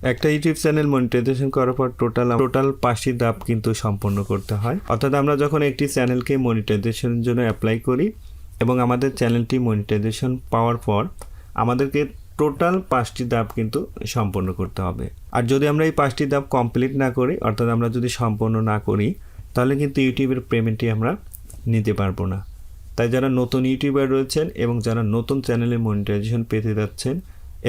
একটা YouTube channel monetization করার পর টোটাল 5টি ধাপ কিন্তু সম্পন্ন করতে হয়। অর্থাৎ আমরা যখন একটি চ্যানেলকে মনিটাইজেশনের জন্য অ্যাপ্লাই করি এবং আমাদের চ্যানেলটি মনিটাইজেশন পাওয়ার পর আমাদেরকে টোটাল 5টি ধাপ কিন্তু সম্পন্ন করতে হবে। আর যদি আমরা এই 5টি ধাপ কমপ্লিট না করি, অর্থাৎ আমরা যদি সম্পন্ন না করি, তাহলে কিন্তু ইউটিউবের পেমেন্টটি আমরা নিতে পারবো না। তাই যারা নতুন ইউটিউবার রয়েছেন এবং যারা নতুন চ্যানেলে মনিটাইজেশন পেতে যাচ্ছেন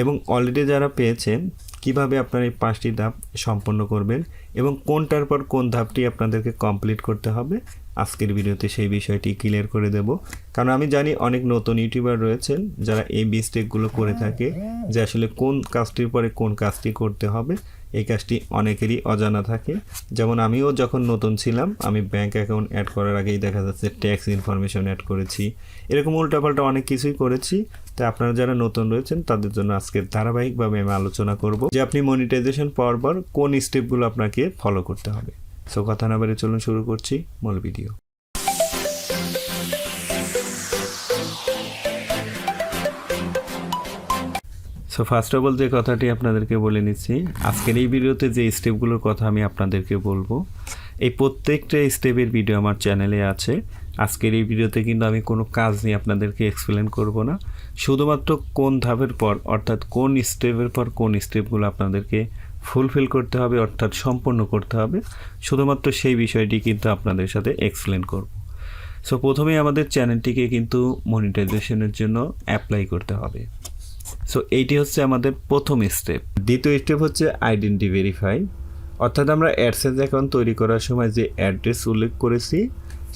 এবং অলরেডি যারা পেয়েছেন, কিভাবে আপনারা এই 5টি ধাপ সম্পন্ন করবেন এবং কোনটার পর কোন ধাপটি আপনাদেরকে কমপ্লিট করতে হবে, আজকের ভিডিওতে সেই বিষয়টি ক্লিয়ার করে দেব। কারণ আমি জানি অনেক নতুন ইউটিউবার রয়েছেন যারা এই মিস্টেকগুলো করে থাকে, যে আসলে কোন কাজটির পরে কোন কাজটি করতে হবে। এই কাজটি অনেকেরই অজানা থাকে। যেমন আমিও যখন নতুন ছিলাম, আমি ব্যাংক অ্যাকাউন্ট অ্যাড করার আগেই দেখা যাচ্ছে ট্যাক্স ইনফরমেশন অ্যাড করেছি, এরকম উল্টাপাল্টা অনেক কিছুই করেছি। তাই আপনারা যারা নতুন রয়েছেন তাদের জন্য আজকে ধারাবাহিকভাবে আমি আলোচনা করব যে আপনি মনিটাইজেশন পাওয়ার পর কোন স্টেপগুলো আপনাকে ফলো করতে হবে। সো কথা না বলে চলুন শুরু করছি মূল video. So first of all যে কথাটি আপনাদেরকে বলে নিচ্ছি, আজকের এই ভিডিওতে যে স্টেপগুলোর কথা আমি আপনাদেরকে বলবো, এই প্রত্যেকটা স্টেপের ভিডিও আমার চ্যানেলে আছে। আজকের এই ভিডিওতে কিন্তু আমি কোনো কাজ নিয়ে আপনাদেরকে এক্সপ্লেন করব না, শুধুমাত্র কোন ধাপের পর অর্থাৎ কোন স্টেপের পর কোন স্টেপগুলো আপনাদেরকে ফুলফিল করতে হবে অর্থাৎ সম্পন্ন করতে হবে, শুধুমাত্র সেই বিষয়টি কিন্তু আপনাদের সাথে এক্সপ্লেন করব। সো প্রথমেই আমাদের চ্যানেলটিকে কিন্তু মনিটাইজেশনের জন্য অ্যাপ্লাই করতে হবে। সো এইটি হচ্ছে আমাদের প্রথম স্টেপ। দ্বিতীয় স্টেপ হচ্ছে আইডেন্টি ভেরিফাই, অর্থাৎ আমরা অ্যাডসেন্স অ্যাকাউন্ট তৈরি করার সময় যে অ্যাড্রেস উল্লেখ করেছি,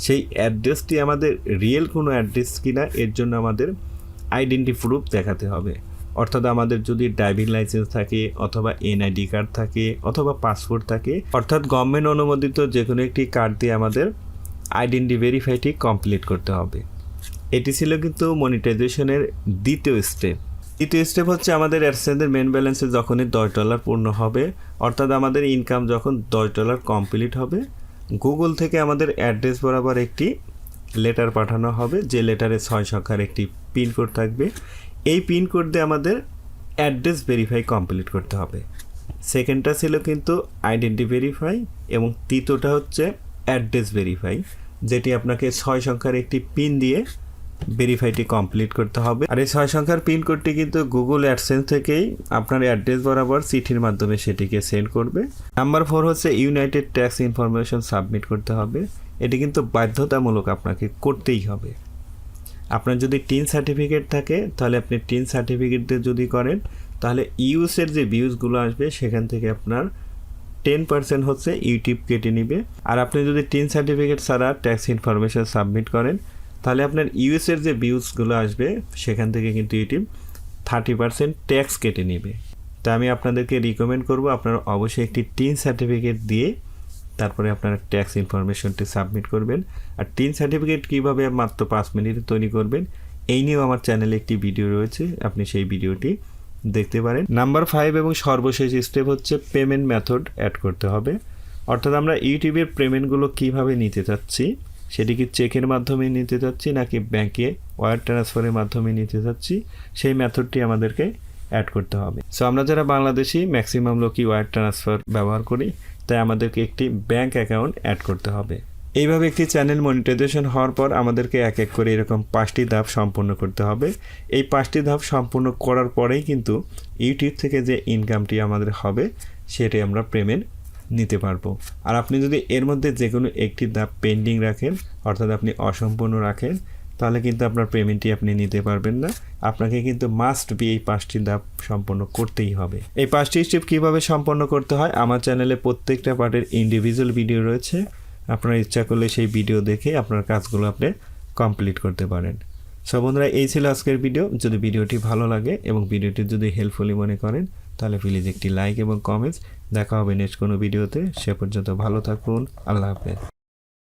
সেই অ্যাড্রেসটি আমাদের রিয়েল কোনো অ্যাড্রেস কিনা এর জন্য আমাদের আইডেন্টি প্রুফ দেখাতে হবে। অর্থাৎ আমাদের যদি ড্রাইভিং লাইসেন্স থাকে অথবা এনআইডি কার্ড থাকে অথবা পাসপোর্ট থাকে, অর্থাৎ গভর্নমেন্ট অনুমোদিত যে কোনো একটি কার্ড দিয়ে আমাদের আইডেন্টি ভেরিফাইটি কমপ্লিট করতে হবে। এটি ছিল কিন্তু মনিটাইজেশনের দ্বিতীয় স্টেপ। তৃতীয় স্টেপ হচ্ছে আমাদের অ্যাডসেন্সের মেন ব্যালেন্সে যখনই $10 পূর্ণ হবে, অর্থাৎ আমাদের ইনকাম যখন $10 কমপ্লিট হবে, গুগল থেকে আমাদের অ্যাড্রেস বরাবর একটি লেটার পাঠানো হবে, যে লেটারে 6 সংখ্যার একটি পিনকোড থাকবে। এই পিনকোড দিয়ে আমাদের অ্যাড্রেস ভেরিফাই কমপ্লিট করতে হবে। সেকেন্ডটা ছিল কিন্তু আইডেন্টি ভেরিফাই এবং তৃতীয়টা হচ্ছে অ্যাড্রেস ভেরিফাই, যেটি আপনাকে 6 সংখ্যার একটি পিন দিয়ে ভেরিফাইটি কমপ্লিট করতে হবে। আর এই 6 সংখ্যার পিনকোডটি কিন্তু গুগল অ্যাডসেন্স থেকেই আপনার অ্যাড্রেস বরাবর চিঠির মাধ্যমে সেটিকে সেন্ড করবে। নাম্বার 4 হচ্ছে ইউনাইটেড ট্যাক্স ইনফরমেশন সাবমিট করতে হবে। এটি কিন্তু বাধ্যতামূলক আপনাকে করতেই হবে। আপনার যদি টিন সার্টিফিকেট থাকে তাহলে আপনি টিন সার্টিফিকেট দিয়ে যদি করেন, তাহলে ইউএসের যে ভিউজগুলো আসবে সেখান থেকে আপনার 10% হচ্ছে ইউটিউব কেটে নিবে। আর আপনি যদি টিন সার্টিফিকেট ছাড়া ট্যাক্স ইনফরমেশন সাবমিট করেন, তাহলে আপনার ইউএসের যে ভিউজগুলো আসবে সেখান থেকে কিন্তু ইউটিউব 30% ট্যাক্স কেটে নেবে। তাই আমি আপনাদেরকে রিকমেন্ড করব আপনারা অবশ্যই একটি টিন সার্টিফিকেট দিয়ে তারপরে আপনারা ট্যাক্স ইনফরমেশনটি সাবমিট করবেন। আর টিন সার্টিফিকেট কীভাবে মাত্র 5 মিনিটে তৈরি করবেন, এই নিয়েও আমার চ্যানেলে একটি ভিডিও রয়েছে, আপনি সেই ভিডিওটি দেখতে পারেন। নাম্বার 5 এবং সর্বশেষ স্টেপ হচ্ছে পেমেন্ট মেথড অ্যাড করতে হবে। অর্থাৎ আমরা ইউটিউবের পেমেন্টগুলো কীভাবে নিতে চাচ্ছি, সেটি কি চেকের মাধ্যমে নিতে চাচ্ছি নাকি ব্যাংকে ওয়্যার ট্রান্সফারের মাধ্যমে নিতে চাচ্ছি, সেই মেথডটি আমাদেরকে অ্যাড করতে হবে। সো আমরা যারা বাংলাদেশি ম্যাক্সিমাম লোকই ওয়্যার ট্রান্সফার ব্যবহার করি, তাই আমাদেরকে একটি ব্যাংক অ্যাকাউন্ট অ্যাড করতে হবে। এইভাবে একটি চ্যানেল মনিটাইজেশন হওয়ার পর আমাদেরকে এক এক করে এরকম 5টি ধাপ সম্পন্ন করতে হবে। এই 5টি ধাপ সম্পূর্ণ করার পরেই কিন্তু ইউটিউব থেকে যে ইনকামটি আমাদের হবে সেটি আমরা পেমেন্ট নিতে পারবো। আর আপনি যদি এর মধ্যে যে কোনো একটি ধাপ পেন্ডিং রাখেন, অর্থাৎ আপনি অসম্পূর্ণ রাখেন, তাহলে কিন্তু আপনার পেমেন্টটি আপনি নিতে পারবেন না। আপনাকে কিন্তু মাস্ট বি এই 5টি ধাপ সম্পন্ন করতেই হবে। এই 5টি স্টেপ কীভাবে সম্পন্ন করতে হয় আমার চ্যানেলে প্রত্যেকটা পার্টের ইন্ডিভিজুয়াল ভিডিও রয়েছে। আপনারা ইচ্ছা করলে সেই ভিডিও দেখে আপনার কাজগুলো আপনি কমপ্লিট করতে পারেন। সো বন্ধুরা, এই ছিল আজকের ভিডিও। যদি ভিডিওটি ভালো লাগে এবং ভিডিওটি যদি হেল্পফুলি মনে করেন, তাহলে প্লিজ একটি লাইক এবং কমেন্টস। দেখা হবে নেক্সট কোনো ভিডিওতে। সে পর্যন্ত ভালো থাকুন। আল্লাহ হাফেজ।